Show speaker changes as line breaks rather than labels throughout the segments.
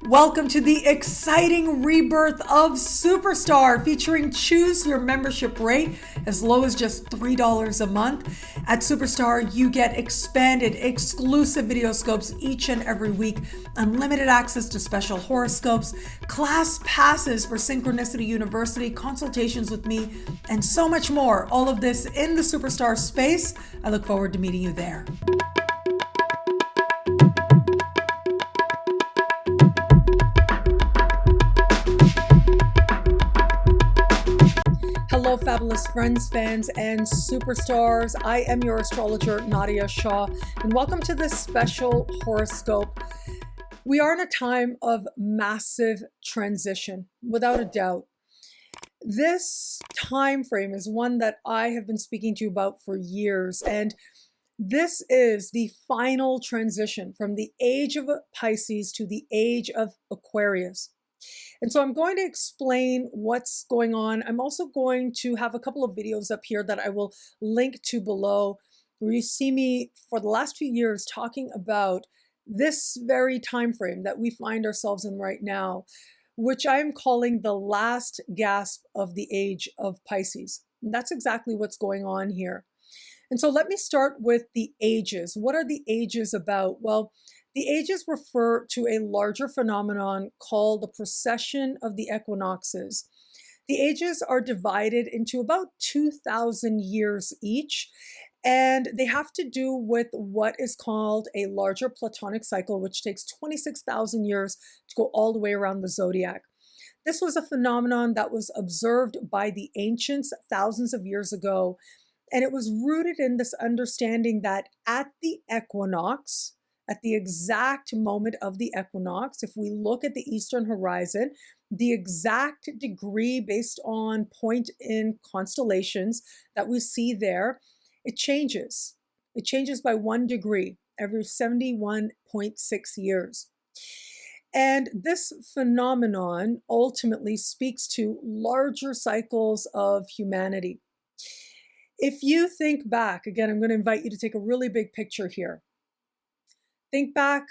Welcome to the exciting rebirth of Superstar, featuring choose your membership rate as low as just $3 a month. At Superstar, you get expanded, exclusive video scopes each and every week, unlimited access to special horoscopes, class passes for Synchronicity University, consultations with me, and so much more. All of this in the Superstar space. I look forward to meeting you there. Hello, fabulous friends, fans, and superstars. I am your astrologer, Nadiya Shah, and welcome to this special horoscope. We are in a time of massive transition, without a doubt. This time frame is one that I have been speaking to you about for years, and this is the final transition from the age of Pisces to the age of Aquarius. And so I'm going to explain what's going on. I'm also going to have a couple of videos up here that I will link to below, where you see me for the last few years talking about this very time frame that we find ourselves in right now, which I'm calling the last gasp of the age of Pisces. And that's exactly what's going on here. And so let me start with the ages. What are the ages about? Well, the ages refer to a larger phenomenon called the precession of the equinoxes. The ages are divided into about 2,000 years each, and they have to do with what is called a larger Platonic cycle, which takes 26,000 years to go all the way around the zodiac. This was a phenomenon that was observed by the ancients thousands of years ago, and it was rooted in this understanding that at the equinox, at the exact moment of the equinox, if we look at the eastern horizon, the exact degree based on point in constellations that we see there, it changes. It changes by 1 degree every 71.6 years. And this phenomenon ultimately speaks to larger cycles of humanity. If you think back, again, I'm going to invite you to take a really big picture here. Think back,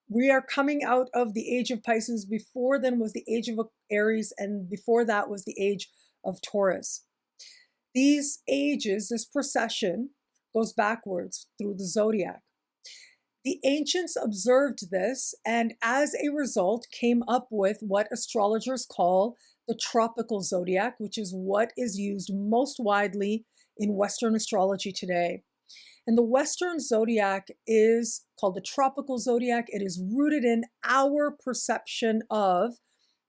we are coming out of the age of Pisces. Before then was the age of Aries, and before that was the age of Taurus. These ages, this precession, goes backwards through the zodiac. The ancients observed this, and as a result came up with what astrologers call the tropical zodiac, which is what is used most widely in Western astrology today. And the Western zodiac is called the tropical zodiac. It is rooted in our perception of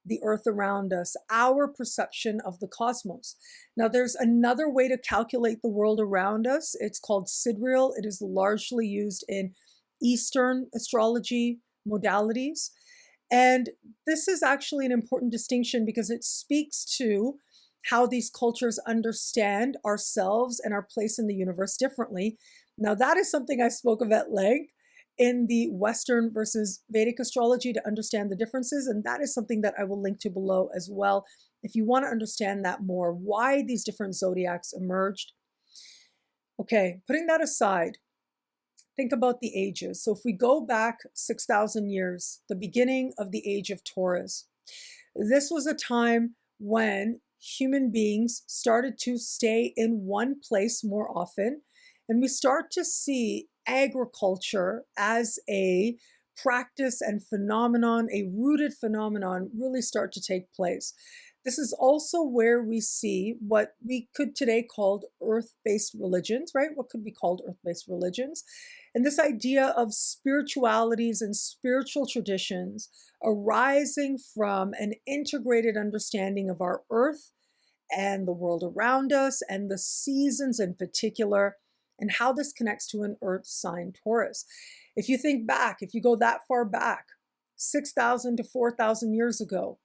the earth around us, our perception of the cosmos. Now, there's another way to calculate the world around us. It's called sidereal. It is largely used in Eastern astrology modalities. And this is actually an important distinction because it speaks to how these cultures understand ourselves and our place in the universe differently. Now, that is something I spoke of at length in the Western versus Vedic astrology to understand the differences, and that is something that I will link to below as well if you want to understand that more, why these different zodiacs emerged. Okay, putting that aside, think about the ages. So if we go back 6,000 years, the beginning of the age of Taurus, this was a time when human beings started to stay in one place more often. And we start to see agriculture as a practice and phenomenon, a rooted phenomenon, really start to take place. This is also where we see what we could today call earth-based religions, right? What could be called earth-based religions? And this idea of spiritualities and spiritual traditions arising from an integrated understanding of our earth and the world around us and the seasons in particular, and how this connects to an earth sign Taurus. If you think back, if you go that far back, 6,000 to 4,000 years ago,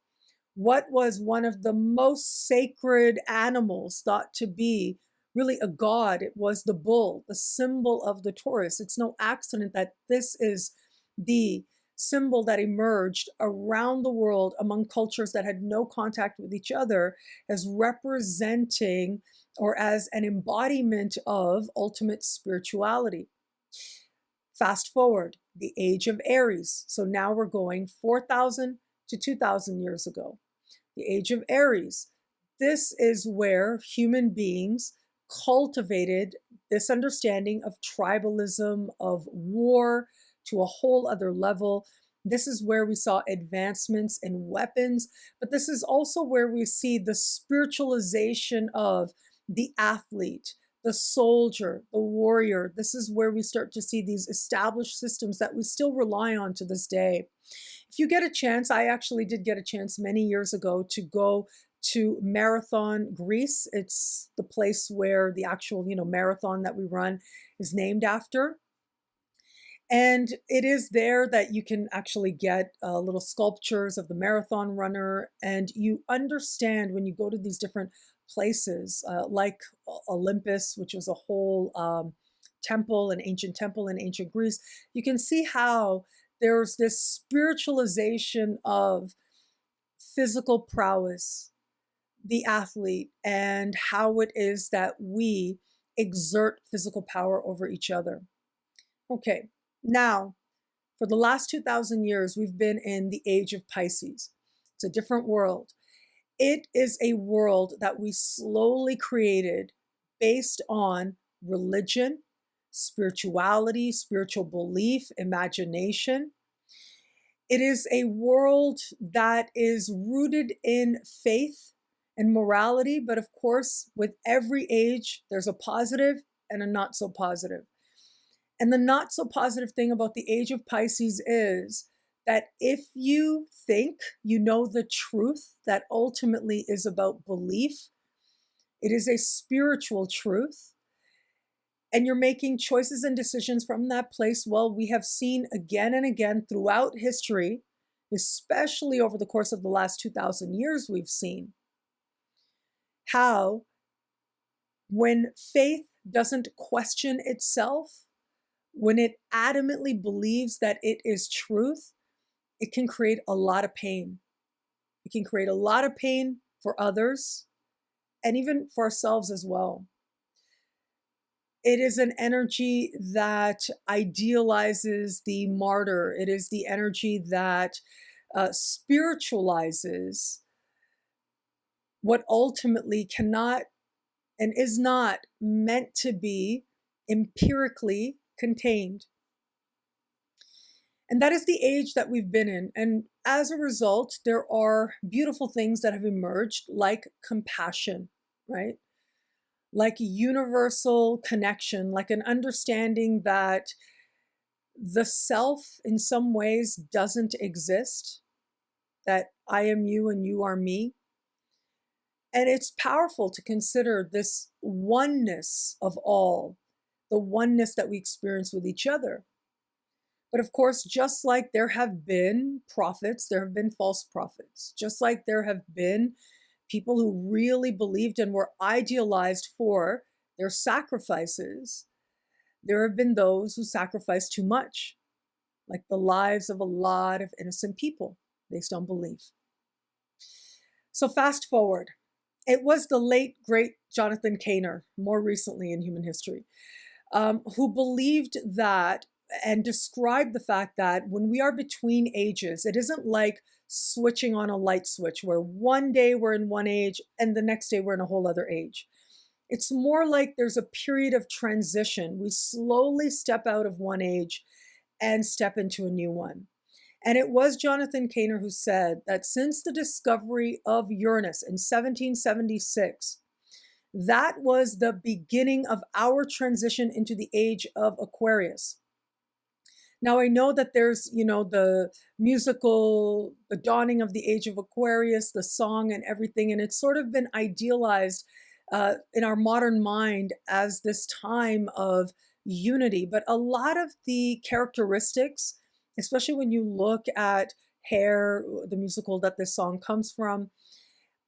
what was one of the most sacred animals thought to be really a god? It was the bull, the symbol of the Taurus. It's no accident that this is the symbol that emerged around the world among cultures that had no contact with each other as representing or as an embodiment of ultimate spirituality. Fast forward, the age of Aries. So now we're going 4,000 to 2,000 years ago. The age of Aries. This is where human beings cultivated this understanding of tribalism, of war to a whole other level. This is where we saw advancements in weapons, but this is also where we see the spiritualization of the athlete, the soldier, the warrior. This is where we start to see these established systems that we still rely on to this day. If you get a chance, I actually did get a chance many years ago to go to Marathon, Greece. It's the place where the actual, marathon that we run is named after. And it is there that you can actually get little sculptures of the marathon runner. And you understand when you go to these different places, like Olympus, which was a whole temple, an ancient temple in ancient Greece, you can see how there's this spiritualization of physical prowess, the athlete, and how it is that we exert physical power over each other. Okay, now, for the last 2,000 years, we've been in the age of Pisces. It's a different world. It is a world that we slowly created based on religion, spirituality, spiritual belief, imagination. It is a world that is rooted in faith and morality, but of course, with every age, there's a positive and a not so positive. And the not so positive thing about the age of Pisces is that if you think you know the truth that ultimately is about belief, it is a spiritual truth, and you're making choices and decisions from that place, well, we have seen again and again throughout history, especially over the course of the last 2,000 years, we've seen how when faith doesn't question itself, when it adamantly believes that it is truth, it can create a lot of pain. It can create a lot of pain for others and even for ourselves as well. It is an energy that idealizes the martyr. It is the energy that spiritualizes what ultimately cannot and is not meant to be empirically contained. And that is the age that we've been in. And as a result, there are beautiful things that have emerged, like compassion, right? Like universal connection, like an understanding that the self in some ways doesn't exist, that I am you and you are me. And it's powerful to consider this oneness of all, the oneness that we experience with each other. But of course, just like there have been prophets, there have been false prophets. Just like there have been people who really believed and were idealized for their sacrifices, there have been those who sacrificed too much, like the lives of a lot of innocent people based on belief. So fast forward. It was the late, great Jonathan Cainer, more recently in human history, who believed that and described the fact that when we are between ages, it isn't like switching on a light switch where one day we're in one age and the next day we're in a whole other age. It's more like there's a period of transition. We slowly step out of one age and step into a new one. And it was Jonathan Cainer who said that since the discovery of Uranus in 1776, that was the beginning of our transition into the age of Aquarius. Now, I know that there's, the musical, the dawning of the age of Aquarius, the song and everything, and it's sort of been idealized in our modern mind as this time of unity. But a lot of the characteristics, especially when you look at Hair, the musical that this song comes from,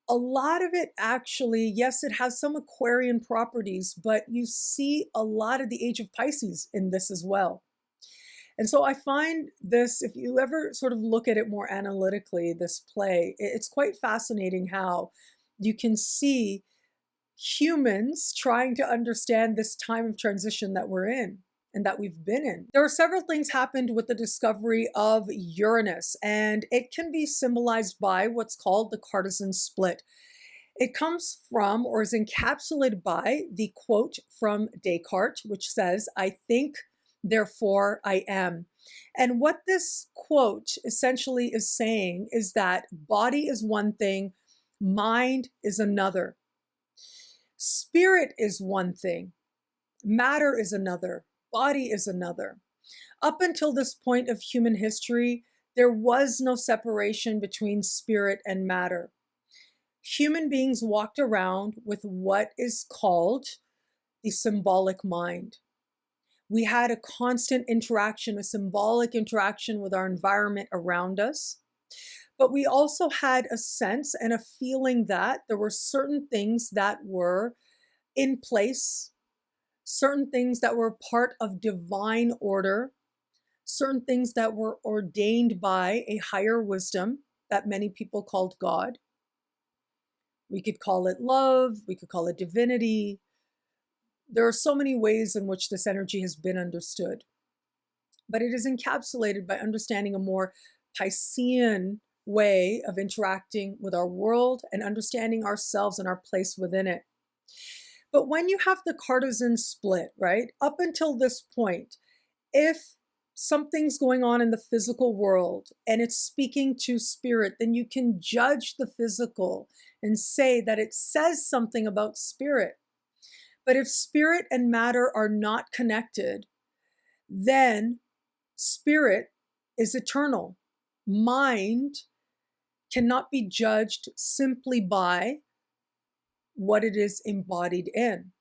a lot of it actually, yes, it has some Aquarian properties, but you see a lot of the age of Pisces in this as well. And so I find this, if you ever sort of look at it more analytically, this play, it's quite fascinating how you can see humans trying to understand this time of transition that we're in. and that we've been in. There are several things happened with the discovery of Uranus, and it can be symbolized by what's called the Cartesian split. It comes from, or is encapsulated by, the quote from Descartes, which says, "I think, therefore I am." And what this quote essentially is saying is that body is one thing, mind is another. Spirit is one thing, matter is another, body is another. Up until this point of human history, there was no separation between spirit and matter. Human beings walked around with what is called the symbolic mind. We had a constant interaction, a symbolic interaction with our environment around us. But we also had a sense and a feeling that there were certain things that were in place, certain things that were part of divine order, certain things that were ordained by a higher wisdom that many people called God. We could call it love, we could call it divinity. There are so many ways in which this energy has been understood. But it is encapsulated by understanding a more Piscean way of interacting with our world and understanding ourselves and our place within it. But when you have the Cartesian split, right, up until this point, if something's going on in the physical world and it's speaking to spirit, then you can judge the physical and say that it says something about spirit. But if spirit and matter are not connected, then spirit is eternal. Mind cannot be judged simply by what it is embodied in.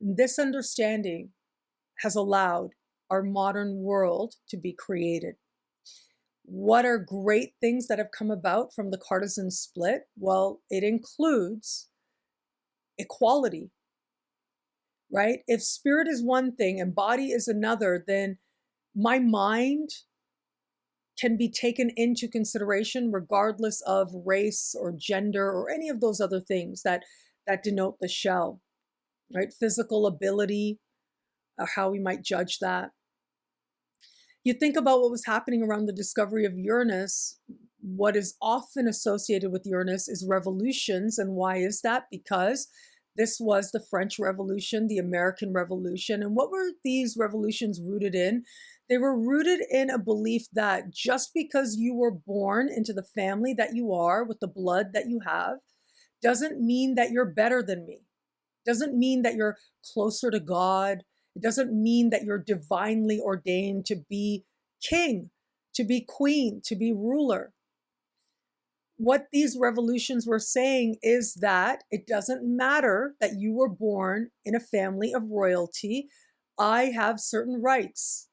This understanding has allowed our modern world to be created. What are great things that have come about from the Cartesian split? Well, it includes equality, right? If spirit is one thing and body is another, then my mind can be taken into consideration regardless of race or gender or any of those other things that denote the shell, right? Physical ability, or how we might judge that. You think about what was happening around the discovery of Uranus. What is often associated with Uranus is revolutions. And why is that? Because this was the French Revolution, the American Revolution. And what were these revolutions rooted in? They were rooted in a belief that just because you were born into the family that you are, with the blood that you have, doesn't mean that you're better than me. Doesn't mean that you're closer to God. It doesn't mean that you're divinely ordained to be king, to be queen, to be ruler. What these revolutions were saying is that it doesn't matter that you were born in a family of royalty. I have certain rights.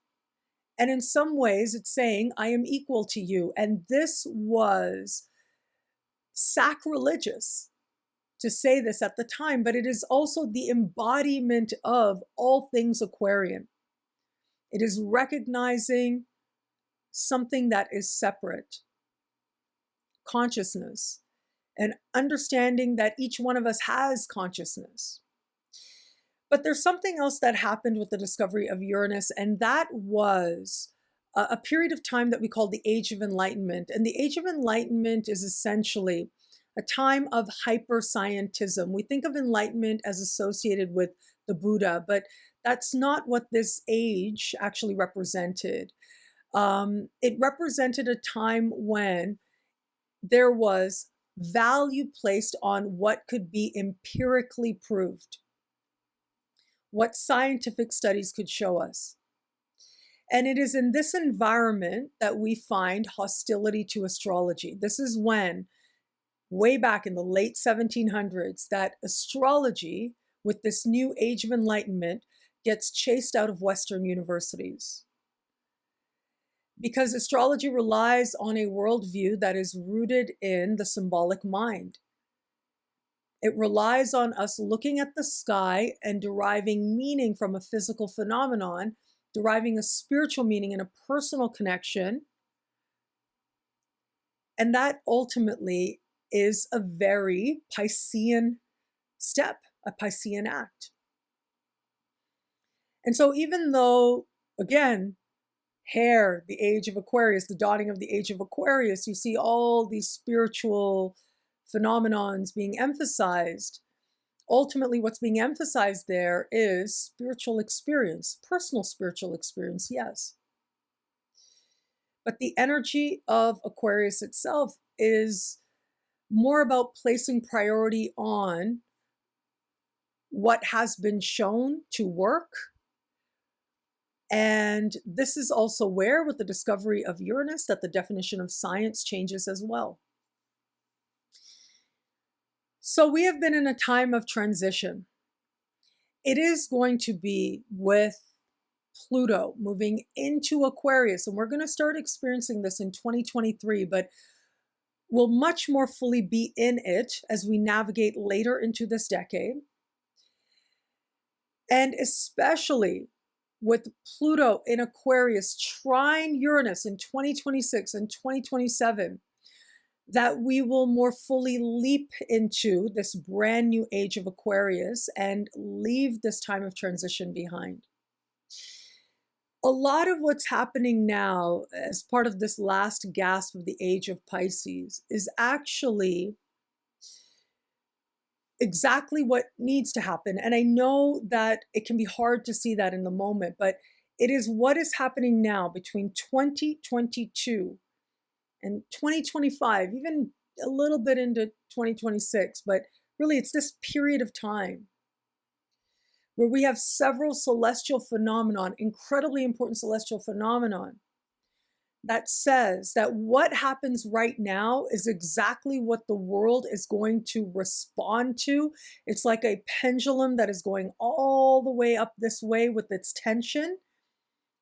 And in some ways, it's saying I am equal to you. And this was sacrilegious to say this at the time, but it is also the embodiment of all things Aquarian. It is recognizing something that is separate, consciousness, and understanding that each one of us has consciousness. But there's something else that happened with the discovery of Uranus, and that was a period of time that we call the Age of Enlightenment. And the Age of Enlightenment is essentially a time of hyper-scientism. We think of enlightenment as associated with the Buddha, but that's not what this age actually represented. It represented a time when there was value placed on what could be empirically proved, what scientific studies could show us. And it is in this environment that we find hostility to astrology. This is when, way back in the late 1700s, that astrology, with this new Age of Enlightenment, gets chased out of Western universities. Because astrology relies on a worldview that is rooted in the symbolic mind. It relies on us looking at the sky and deriving meaning from a physical phenomenon, deriving a spiritual meaning and a personal connection. And that ultimately is a very Piscean step, a Piscean act. And so even though, again, hair, the age of Aquarius, the dawning of the age of Aquarius, you see all these spiritual phenomenons being emphasized. Ultimately, what's being emphasized there is spiritual experience, personal spiritual experience, yes. But the energy of Aquarius itself is more about placing priority on what has been shown to work. And this is also where, with the discovery of Uranus, that the definition of science changes as well. So we have been in a time of transition. It is going to be with Pluto moving into Aquarius, and we're going to start experiencing this in 2023, but we'll much more fully be in it as we navigate later into this decade. And especially with Pluto in Aquarius trine Uranus in 2026 and 2027, that we will more fully leap into this brand new age of Aquarius and leave this time of transition behind. A lot of what's happening now as part of this last gasp of the age of Pisces is actually exactly what needs to happen. And I know that it can be hard to see that in the moment, but it is what is happening now between 2022 and 2025, even a little bit into 2026, but really it's this period of time where we have several celestial phenomenon, incredibly important celestial phenomenon, that says that what happens right now is exactly what the world is going to respond to. It's like a pendulum that is going all the way up this way with its tension.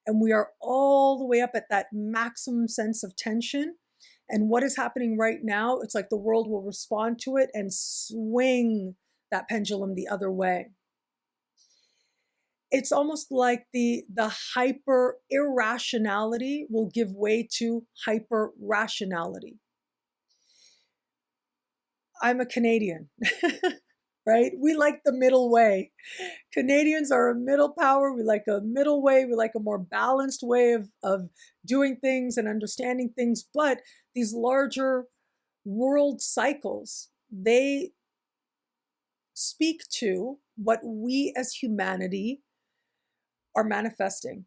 And we are all the way up at that maximum sense of tension. And what is happening right now, it's like the world will respond to it and swing that pendulum the other way. It's almost like the hyper irrationality will give way to hyper rationality. I'm a Canadian, right? We like the middle way. Canadians are a middle power. We like a middle way. We like a more balanced way of doing things and understanding things. But these larger world cycles, they speak to what we as humanity are manifesting.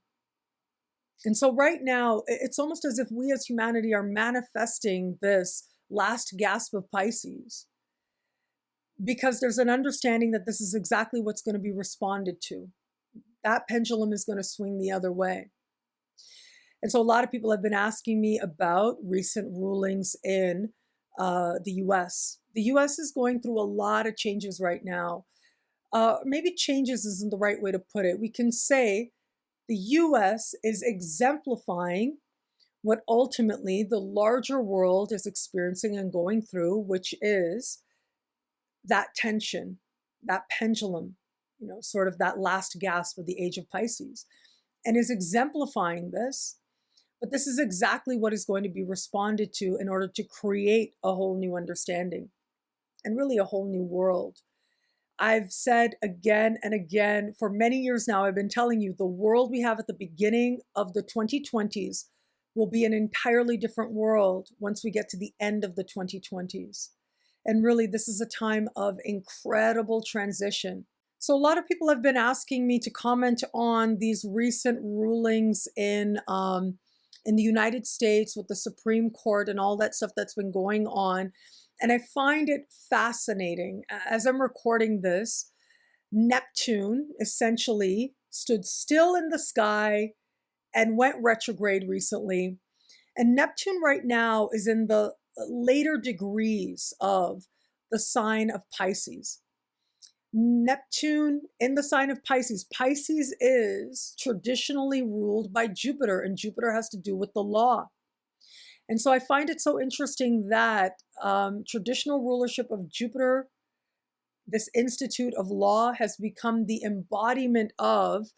And so right now, it's almost as if we as humanity are manifesting this last gasp of Pisces, because there's an understanding that this is exactly what's going to be responded to. That pendulum is going to swing the other way. And so a lot of people have been asking me about recent rulings in the US. The US is going through a lot of changes right now. Maybe changes isn't the right way to put it. We can say the US is exemplifying what ultimately the larger world is experiencing and going through, which is that tension, that pendulum, sort of that last gasp of the age of Pisces, and is exemplifying this. But this is exactly what is going to be responded to in order to create a whole new understanding and really a whole new world. I've said again and again, for many years now, I've been telling you the world we have at the beginning of the 2020s will be an entirely different world once we get to the end of the 2020s. And really, this is a time of incredible transition. So a lot of people have been asking me to comment on these recent rulings in the United States with the Supreme Court and all that stuff that's been going on. And I find it fascinating. As I'm recording this, Neptune essentially stood still in the sky and went retrograde recently. And Neptune right now is in the later degrees of the sign of Pisces. Neptune in the sign of Pisces. Pisces is traditionally ruled by Jupiter, and Jupiter has to do with the law. And so I find it so interesting that traditional rulership of Jupiter, this institute of law, has become the embodiment of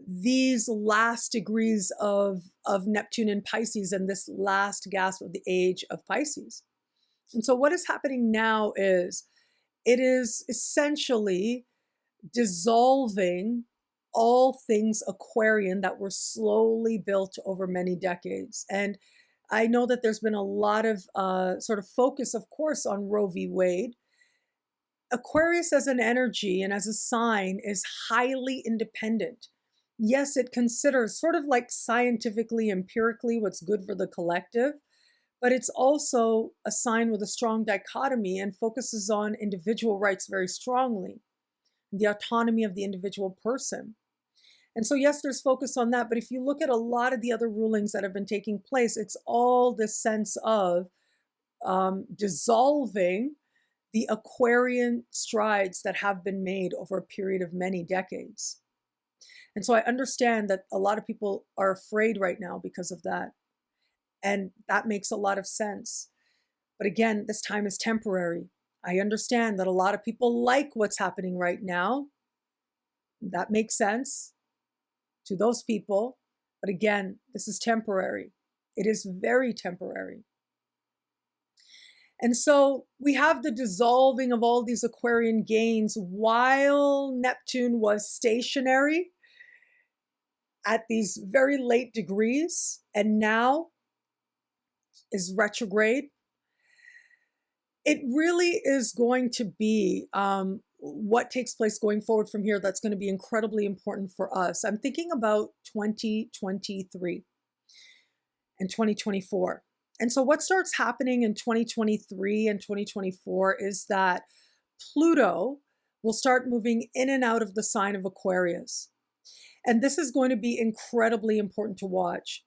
these last degrees of Neptune in Pisces and this last gasp of the age of Pisces. And so what is happening now is it is essentially dissolving all things Aquarian that were slowly built over many decades. And I know that there's been a lot of sort of focus, of course, on Roe v. Wade. Aquarius as an energy and as a sign is highly independent. Yes, it considers sort of like scientifically, empirically what's good for the collective, but it's also a sign with a strong dichotomy and focuses on individual rights very strongly, the autonomy of the individual person. And so, yes, there's focus on that. But if you look at a lot of the other rulings that have been taking place, it's all this sense of dissolving the Aquarian strides that have been made over a period of many decades. And so I understand that a lot of people are afraid right now because of that. And that makes a lot of sense. But again, this time is temporary. I understand that a lot of people like what's happening right now. That makes sense to those people. But again, this is temporary. It is very temporary. And so we have the dissolving of all these Aquarian gains while Neptune was stationary at these very late degrees and now is retrograde. It really is going to be what takes place going forward from here that's going to be incredibly important for us. I'm thinking about 2023 and 2024. And so what starts happening in 2023 and 2024 is that Pluto will start moving in and out of the sign of Aquarius. And this is going to be incredibly important to watch,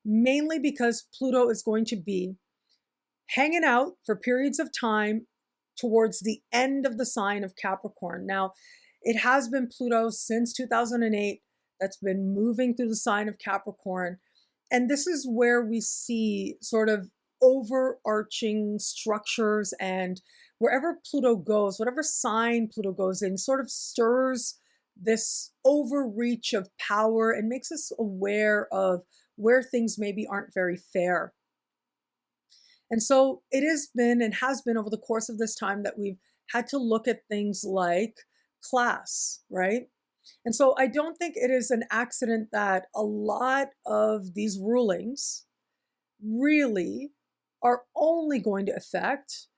mainly because Pluto is going to be hanging out for periods of time towards the end of the sign of Capricorn. Now, it has been Pluto since 2008 that's been moving through the sign of Capricorn. And this is where we see sort of overarching structures, and wherever Pluto goes, whatever sign Pluto goes in, sort of stirs this overreach of power and makes us aware of where things maybe aren't very fair. And so it has been and has been over the course of this time that we've had to look at things like class, right? And so I don't think it is an accident that a lot of these rulings really are only going to affect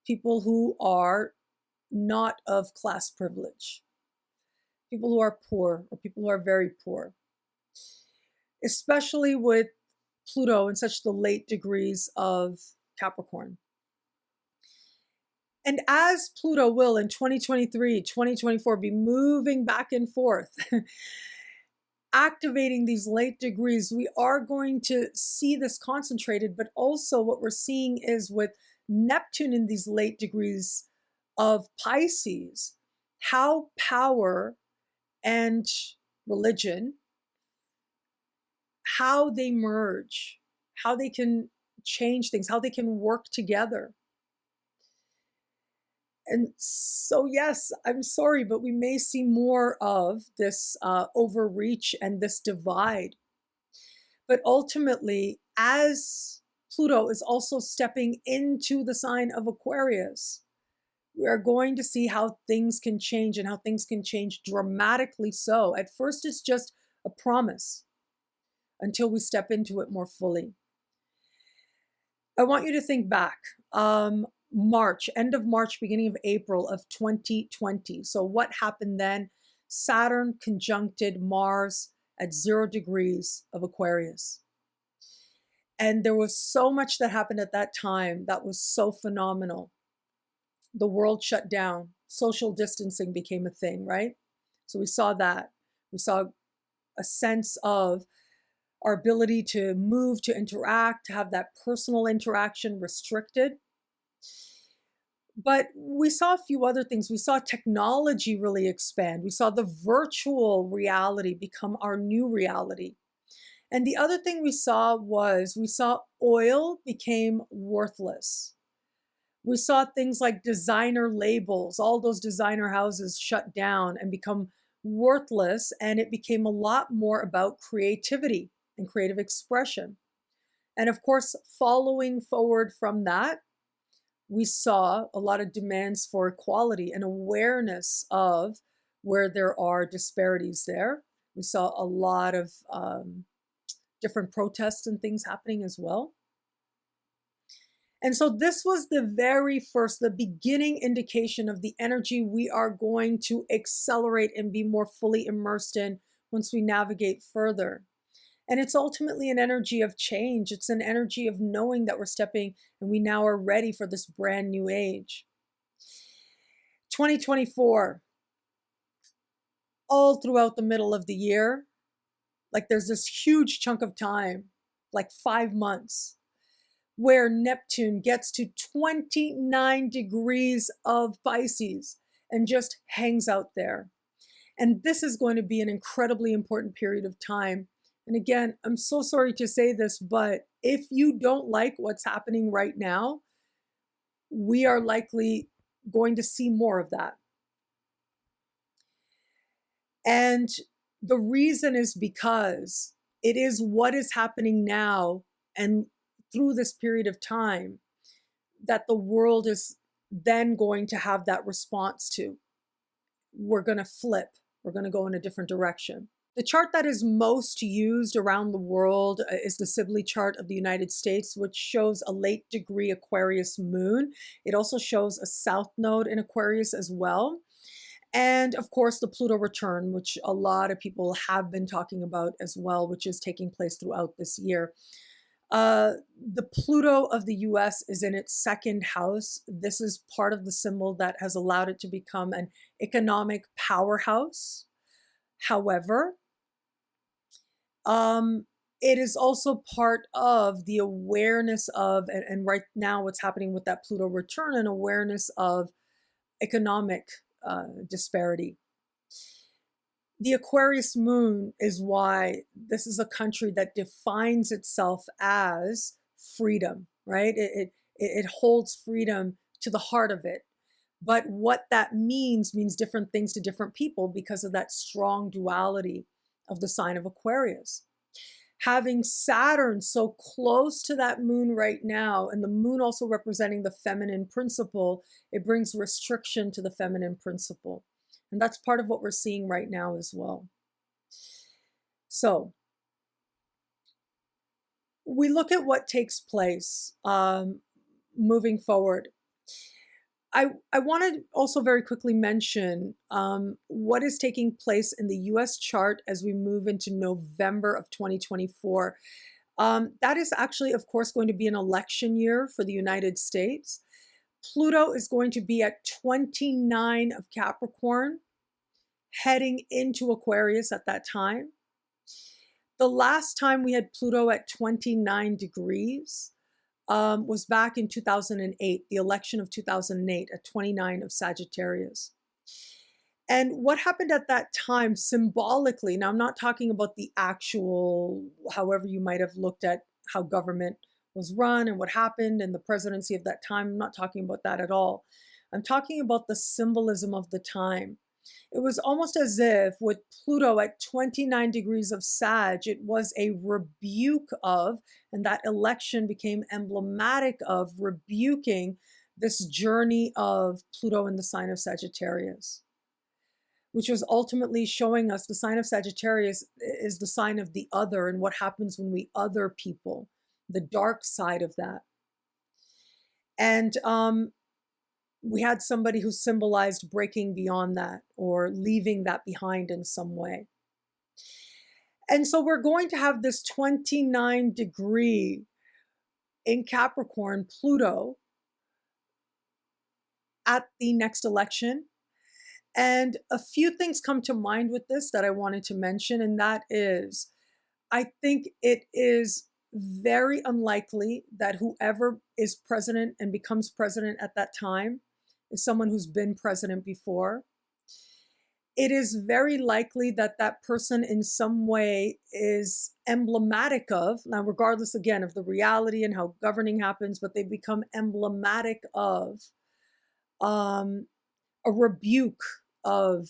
people who are not of class privilege, people who are poor or people who are very poor, especially with Pluto in such the late degrees of Capricorn. And as Pluto will in 2023, 2024 be moving back and forth, activating these late degrees, we are going to see this concentrated, but also what we're seeing is with Neptune in these late degrees of Pisces, how power and religion, how they merge, how they can change things, how they can work together. And so, yes, I'm sorry, but we may see more of this overreach and this divide. But ultimately, as Pluto is also stepping into the sign of Aquarius, we are going to see how things can change and how things can change dramatically so. At first, it's just a promise until we step into it more fully. I want you to think back. March, end of March, beginning of April of 2020. So what happened then? Saturn conjuncted Mars at 0 degrees of Aquarius. And there was so much that happened at that time that was so phenomenal. The world shut down. Social distancing became a thing, right? So we saw that. We saw a sense of our ability to move, to interact, to have that personal interaction restricted. But we saw a few other things. We saw technology really expand. We saw the virtual reality become our new reality. And the other thing we saw oil became worthless. We saw things like designer labels, all those designer houses shut down and become worthless. And it became a lot more about creativity and creative expression. And of course, following forward from that, we saw a lot of demands for equality and awareness of where there are disparities there. We saw a lot of different protests and things happening as well. And so this was the very first, the beginning indication of the energy we are going to accelerate and be more fully immersed in once we navigate further. And it's ultimately an energy of change. It's an energy of knowing that we're stepping and we now are ready for this brand new age. 2024, all throughout the middle of the year, like there's this huge chunk of time, like 5 months, where Neptune gets to 29 degrees of Pisces and just hangs out there. And this is going to be an incredibly important period of time. And again, I'm so sorry to say this, but if you don't like what's happening right now, we are likely going to see more of that. And the reason is because it is what is happening now and through this period of time that the world is then going to have that response to. We're going to flip. We're going to go in a different direction. The chart that is most used around the world is the Sibley chart of the United States, which shows a late degree Aquarius moon. It also shows a south node in Aquarius as well. And of course, the Pluto return, which a lot of people have been talking about as well, which is taking place throughout this year. The Pluto of the US is in its second house. This is part of the symbol that has allowed it to become an economic powerhouse. However, it is also part of the awareness of, and right now what's happening with that Pluto return, an awareness of economic disparity. The Aquarius moon is why this is a country that defines itself as freedom, right? It holds freedom to the heart of it. But what that means different things to different people because of that strong duality of the sign of Aquarius. Having Saturn so close to that moon right now, and the moon also representing the feminine principle, it brings restriction to the feminine principle. And that's part of what we're seeing right now as well. So we look at what takes place moving forward. I want to also very quickly mention what is taking place in the US chart as we move into November of 2024. That is actually, of course, going to be an election year for the United States. Pluto is going to be at 29 of Capricorn, heading into Aquarius at that time. The last time we had Pluto at 29 degrees was back in 2008, the election of 2008 at 29 of Sagittarius. And what happened at that time symbolically, now I'm not talking about the actual, however you might have looked at how government was run and what happened and the presidency of that time. I'm not talking about that at all. I'm talking about the symbolism of the time. It was almost as if with Pluto at 29 degrees of Sag, it was a rebuke of, and that election became emblematic of rebuking this journey of Pluto in the sign of Sagittarius, which was ultimately showing us the sign of Sagittarius is the sign of the other and what happens when we other people, the dark side of that. And we had somebody who symbolized breaking beyond that or leaving that behind in some way. And so we're going to have this 29 degree in Capricorn, Pluto, at the next election. And a few things come to mind with this that I wanted to mention, and that is, I think it is very unlikely that whoever is president and becomes president at that time is someone who's been president before. It is very likely that that person in some way is emblematic of, now regardless again of the reality and how governing happens, but they become emblematic of a rebuke of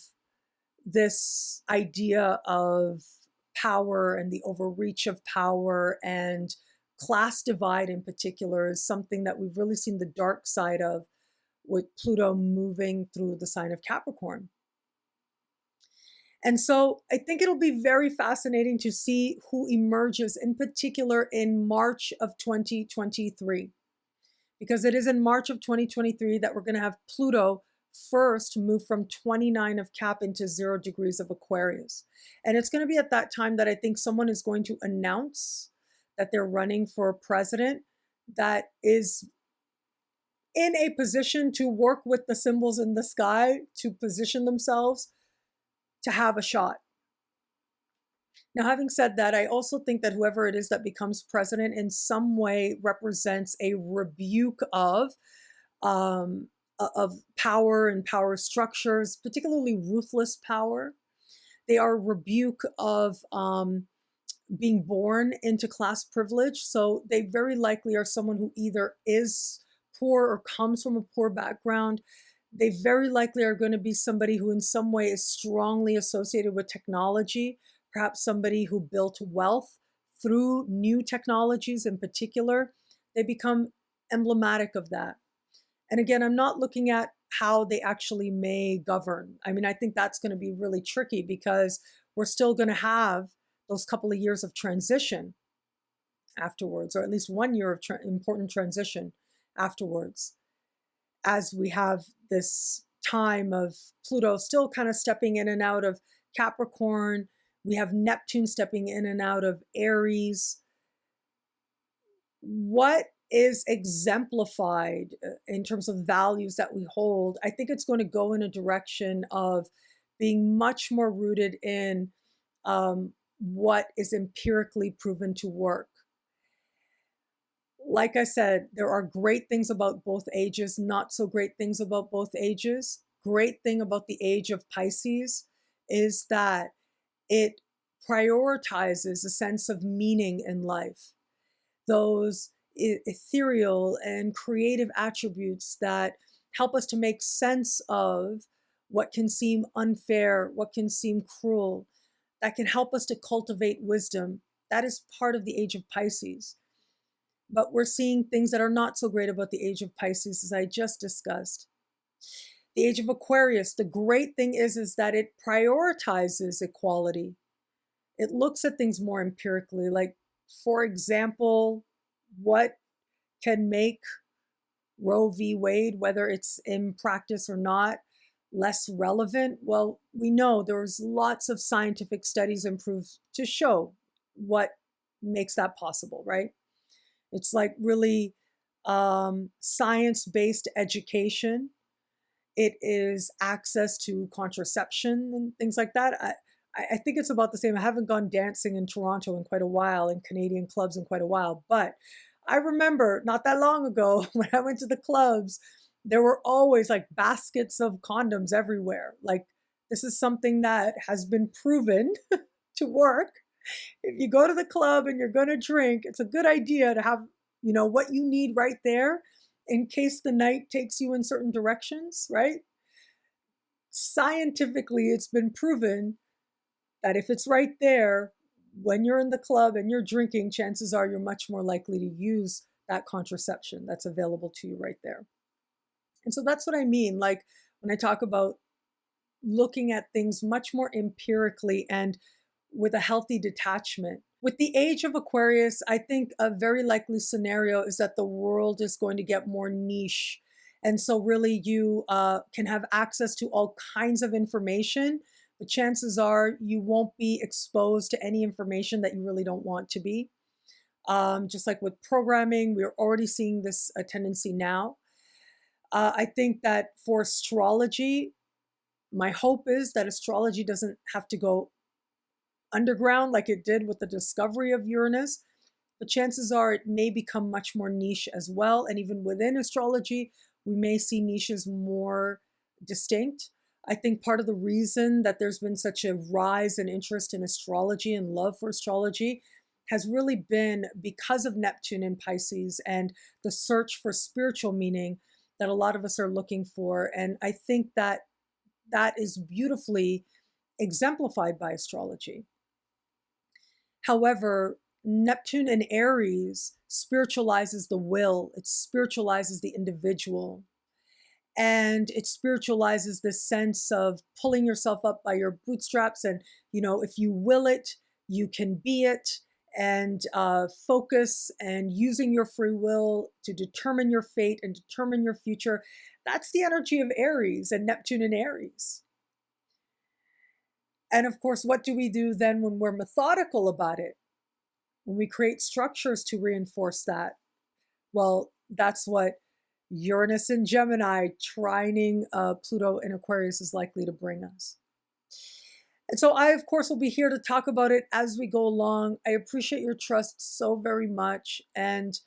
this idea of power and the overreach of power, and class divide in particular is something that we've really seen the dark side of with Pluto moving through the sign of Capricorn. And so I think it'll be very fascinating to see who emerges, in particular in March of 2023, because it is in March of 2023 that we're going to have Pluto first move from 29 of Cap into 0 degrees of Aquarius. And it's going to be at that time that I think someone is going to announce that they're running for president that is in a position to work with the symbols in the sky to position themselves to have a shot. Now, having said that, I also think that whoever it is that becomes president in some way represents a rebuke of power and power structures, particularly ruthless power. They are a rebuke of being born into class privilege. So they very likely are someone who either is poor or comes from a poor background. They very likely are going to be somebody who in some way is strongly associated with technology, perhaps somebody who built wealth through new technologies in particular. They become emblematic of that. And again, I'm not looking at how they actually may govern. I mean, I think that's going to be really tricky because we're still going to have those couple of years of transition afterwards, or at least 1 year of important transition afterwards, as we have this time of Pluto still kind of stepping in and out of Capricorn. We have Neptune stepping in and out of Aries. What is exemplified in terms of values that we hold, I think it's going to go in a direction of being much more rooted in what is empirically proven to work. Like I said, there are great things about both ages, not so great things about both ages. Great thing about the age of Pisces is that it prioritizes a sense of meaning in life. Those ethereal and creative attributes that help us to make sense of what can seem unfair, what can seem cruel, that can help us to cultivate wisdom. That is part of the age of Pisces. But we're seeing things that are not so great about the age of Pisces, as I just discussed. The age of Aquarius, the great thing is that it prioritizes equality. It looks at things more empirically, like, for example, what can make Roe v. Wade, whether it's in practice or not, less relevant? Well, we know there's lots of scientific studies and proof to show what makes that possible, right? It's like really science-based education. It is access to contraception and things like that. I think it's about the same. I haven't gone dancing in Toronto in quite a while, in Canadian clubs in quite a while, but I remember not that long ago when I went to the clubs, there were always like baskets of condoms everywhere. Like, this is something that has been proven to work. If you go to the club and you're going to drink, it's a good idea to have, what you need right there in case the night takes you in certain directions, right? Scientifically, it's been proven that if it's right there, when you're in the club and you're drinking, chances are you're much more likely to use that contraception that's available to you right there. And so that's what I mean. Like, when I talk about looking at things much more empirically and with a healthy detachment. With the age of Aquarius, I think a very likely scenario is that the world is going to get more niche. And so really you can have access to all kinds of information, but chances are you won't be exposed to any information that you really don't want to be. Just like with programming, we're already seeing this tendency now. I think that for astrology, my hope is that astrology doesn't have to go underground like it did with the discovery of Uranus, but chances are it may become much more niche as well. And even within astrology, we may see niches more distinct. I think part of the reason that there's been such a rise in interest in astrology and love for astrology has really been because of Neptune in Pisces and the search for spiritual meaning that a lot of us are looking for. And I think that that is beautifully exemplified by astrology. However, Neptune in Aries spiritualizes the will. It spiritualizes the individual. And it spiritualizes this sense of pulling yourself up by your bootstraps. And, if you will it, you can be it. And focus and using your free will to determine your fate and determine your future. That's the energy of Aries and Neptune in Aries. And of course, what do we do then when we're methodical about it? When we create structures to reinforce that? Well, that's what Uranus in Gemini trining Pluto in Aquarius is likely to bring us. And so I, of course, will be here to talk about it as we go along. I appreciate your trust so very much. And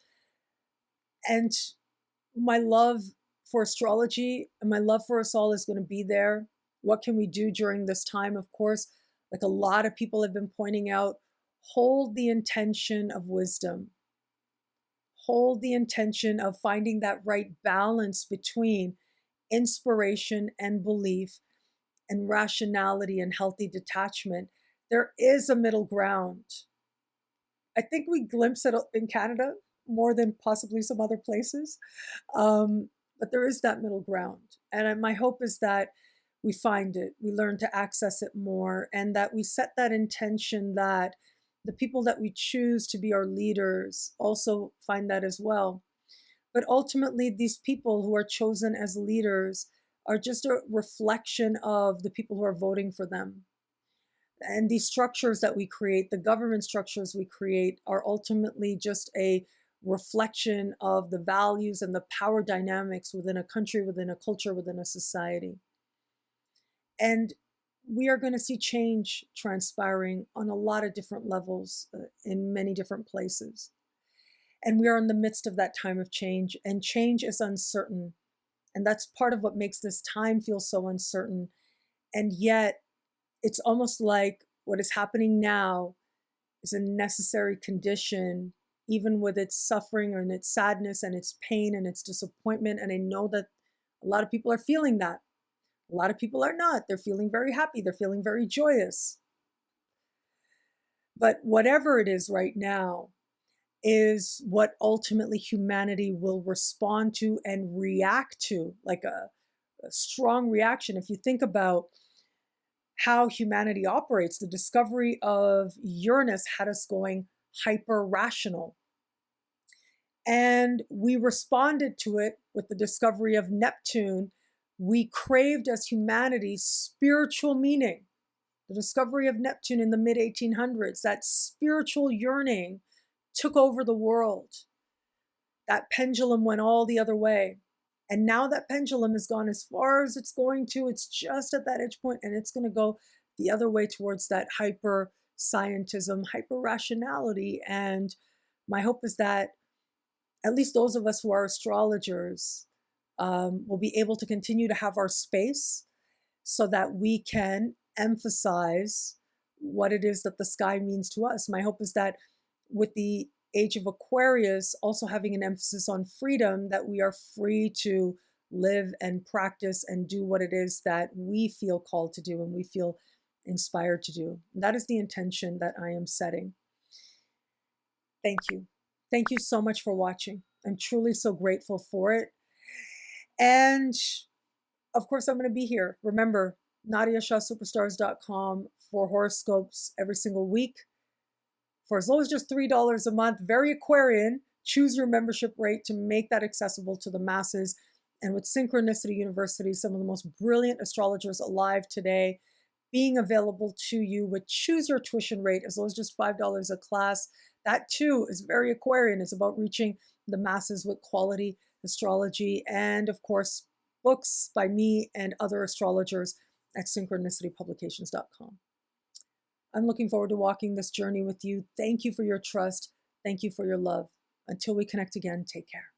my love for astrology and my love for us all is going to be there. What can we do during this time? Of course, like a lot of people have been pointing out, hold the intention of wisdom. Hold the intention of finding that right balance between inspiration and belief and rationality and healthy detachment. There is a middle ground. I think we glimpse it in Canada more than possibly some other places. But there is that middle ground. And my hope is that we find it, we learn to access it more, and that we set that intention that the people that we choose to be our leaders also find that as well. But ultimately, these people who are chosen as leaders are just a reflection of the people who are voting for them. And these structures that we create, the government structures we create, are ultimately just a reflection of the values and the power dynamics within a country, within a culture, within a society. And we are going to see change transpiring on a lot of different levels in many different places. And we are in the midst of that time of change, and change is uncertain. And that's part of what makes this time feel so uncertain. And yet, it's almost like what is happening now is a necessary condition, even with its suffering and its sadness and its pain and its disappointment. And I know that a lot of people are feeling that. A lot of people are not. They're feeling very happy. They're feeling very joyous. But whatever it is right now is what ultimately humanity will respond to and react to, like a strong reaction. If you think about how humanity operates, the discovery of Uranus had us going hyper-rational. And we responded to it with the discovery of Neptune. We craved as humanity spiritual meaning. The discovery of Neptune in the mid-1800s, that spiritual yearning took over the world. That pendulum went all the other way. And now that pendulum has gone as far as it's going to. It's just at that edge point, and it's going to go the other way towards that hyper scientism, hyper rationality. And my hope is that at least those of us who are astrologers will be able to continue to have our space so that we can emphasize what it is that the sky means to us. My hope is that with the age of Aquarius also having an emphasis on freedom, that we are free to live and practice and do what it is that we feel called to do and we feel inspired to do. And that is the intention that I am setting. Thank you. Thank you so much for watching. I'm truly so grateful for it. And of course, I'm going to be here. Remember, NadiyaShahSuperstars.com for horoscopes every single week. For as low as just $3 a month, very Aquarian. Choose your membership rate to make that accessible to the masses. And with Synchronicity University, some of the most brilliant astrologers alive today, being available to you with choose your tuition rate as low as just $5 a class. That too is very Aquarian. It's about reaching the masses with quality astrology. And of course, books by me and other astrologers at synchronicitypublications.com. I'm looking forward to walking this journey with you. Thank you for your trust. Thank you for your love. Until we connect again, take care.